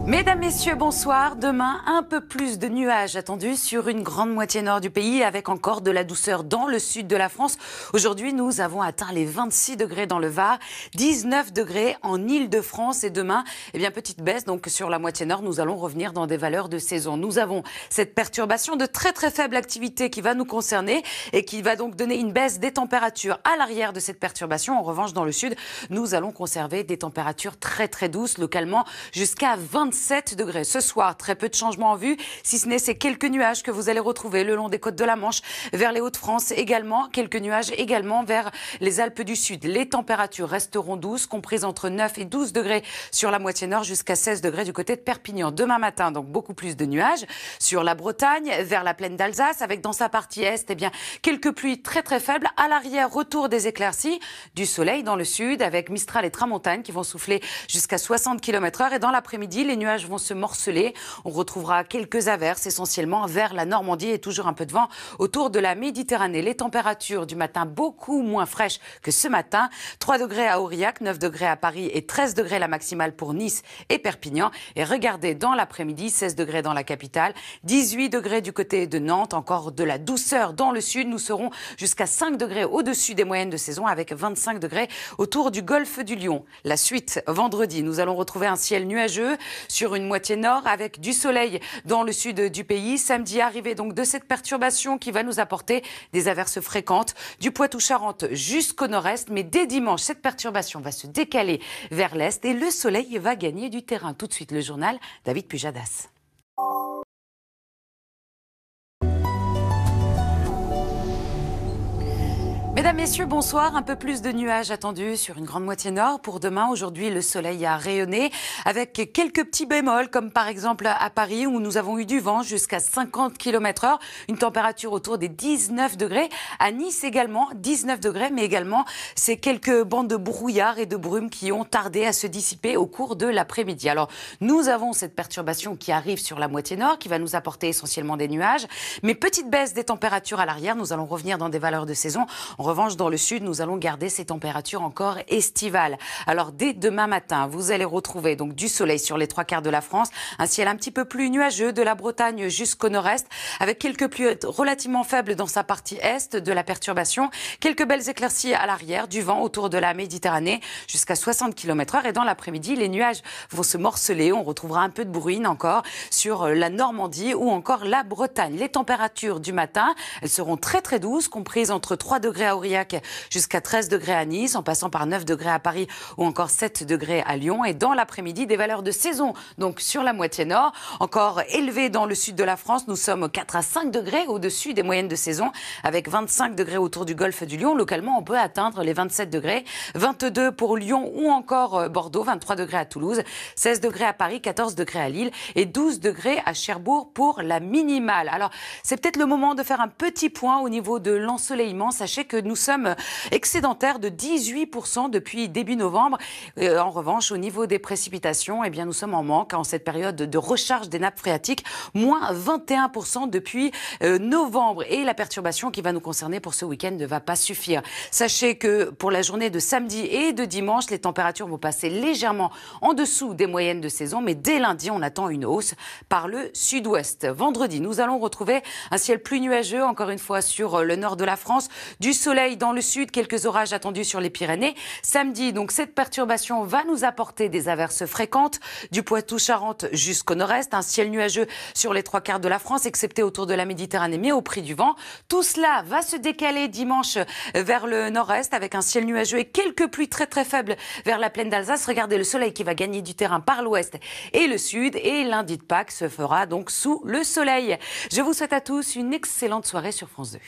Mesdames, Messieurs, bonsoir. Demain, un peu plus de nuages attendus sur une grande moitié nord du pays avec encore de la douceur dans le sud de la France. Aujourd'hui, nous avons atteint les 26 degrés dans le Var, 19 degrés en Île-de-France et demain, petite baisse donc sur la moitié nord. Nous allons revenir dans des valeurs de saison. Nous avons cette perturbation de très faible activité qui va nous concerner et qui va donc donner une baisse des températures à l'arrière de cette perturbation. En revanche, dans le sud, nous allons conserver des températures très douces, localement jusqu'à 27 degrés. Ce soir, très peu de changements en vue, si ce n'est ces quelques nuages que vous allez retrouver le long des côtes de la Manche, vers les Hauts-de-France également. Quelques nuages également vers les Alpes du Sud. Les températures resteront douces, comprises entre 9 et 12 degrés sur la moitié nord, jusqu'à 16 degrés du côté de Perpignan. Demain matin, donc beaucoup plus de nuages sur la Bretagne, vers la plaine d'Alsace, avec dans sa partie est, quelques pluies très faibles. À l'arrière, retour des éclaircies, du soleil dans le sud, avec Mistral et Tramontane qui vont souffler jusqu'à 60 km/h. Et dans l'après-midi, les nuages vont se morceler. On retrouvera quelques averses essentiellement vers la Normandie et toujours un peu de vent autour de la Méditerranée. Les températures du matin beaucoup moins fraîches que ce matin. 3 degrés à Aurillac, 9 degrés à Paris et 13 degrés la maximale pour Nice et Perpignan. Et regardez, dans l'après-midi, 16 degrés dans la capitale, 18 degrés du côté de Nantes, encore de la douceur dans le sud. Nous serons jusqu'à 5 degrés au-dessus des moyennes de saison avec 25 degrés autour du golfe du Lion. La suite, vendredi, nous allons retrouver un ciel nuageux sur une moitié nord avec du soleil dans le sud du pays. Samedi, arrivée donc de cette perturbation qui va nous apporter des averses fréquentes du Poitou-Charentes jusqu'au nord-est. Mais dès dimanche, cette perturbation va se décaler vers l'est et le soleil va gagner du terrain. Tout de suite, le journal, David Pujadas. Mesdames, Messieurs, bonsoir. Un peu plus de nuages attendus sur une grande moitié nord pour demain. Aujourd'hui, le soleil a rayonné avec quelques petits bémols, comme par exemple à Paris où nous avons eu du vent jusqu'à 50 km/h. Une température autour des 19 degrés. À Nice également, 19 degrés, mais également ces quelques bandes de brouillard et de brume qui ont tardé à se dissiper au cours de l'après-midi. Alors, nous avons cette perturbation qui arrive sur la moitié nord, qui va nous apporter essentiellement des nuages. Mais petite baisse des températures à l'arrière. Nous allons revenir dans des valeurs de saison. En revanche, dans le sud, nous allons garder ces températures encore estivales. Alors, dès demain matin, vous allez retrouver donc du soleil sur les 3/4 de la France, un ciel un petit peu plus nuageux de la Bretagne jusqu'au nord-est, avec quelques pluies relativement faibles dans sa partie est de la perturbation, quelques belles éclaircies à l'arrière, du vent autour de la Méditerranée jusqu'à 60 km/h. Et dans l'après-midi, les nuages vont se morceler. On retrouvera un peu de bruine encore sur la Normandie ou encore la Bretagne. Les températures du matin, elles seront très douces, comprises entre 3 degrés à Aurillac jusqu'à 13 degrés à Nice, en passant par 9 degrés à Paris ou encore 7 degrés à Lyon. Et dans l'après-midi, des valeurs de saison, donc sur la moitié nord, encore élevées dans le sud de la France. Nous sommes 4 à 5 degrés au-dessus des moyennes de saison, avec 25 degrés autour du golfe du Lion. Localement, on peut atteindre les 27 degrés, 22 pour Lyon ou encore Bordeaux, 23 degrés à Toulouse, 16 degrés à Paris, 14 degrés à Lille et 12 degrés à Cherbourg pour la minimale. Alors, c'est peut-être le moment de faire un petit point au niveau de l'ensoleillement. Sachez que nous sommes excédentaires de 18% depuis début novembre. En revanche, au niveau des précipitations, nous sommes en manque en cette période de recharge des nappes phréatiques, moins 21% depuis novembre. Et la perturbation qui va nous concerner pour ce week-end ne va pas suffire. Sachez que pour la journée de samedi et de dimanche, les températures vont passer légèrement en dessous des moyennes de saison, mais dès lundi, on attend une hausse par le sud-ouest. Vendredi, nous allons retrouver un ciel plus nuageux, encore une fois sur le nord de la France, du soleil dans le sud, quelques orages attendus sur les Pyrénées. Samedi, donc, cette perturbation va nous apporter des averses fréquentes du Poitou-Charentes jusqu'au nord-est, un ciel nuageux sur les 3/4 de la France, excepté autour de la Méditerranée, mais au prix du vent. Tout cela va se décaler dimanche vers le nord-est avec un ciel nuageux et quelques pluies très faibles vers la plaine d'Alsace. Regardez le soleil qui va gagner du terrain par l'ouest et le sud, et lundi de Pâques se fera donc sous le soleil. Je vous souhaite à tous une excellente soirée sur France 2.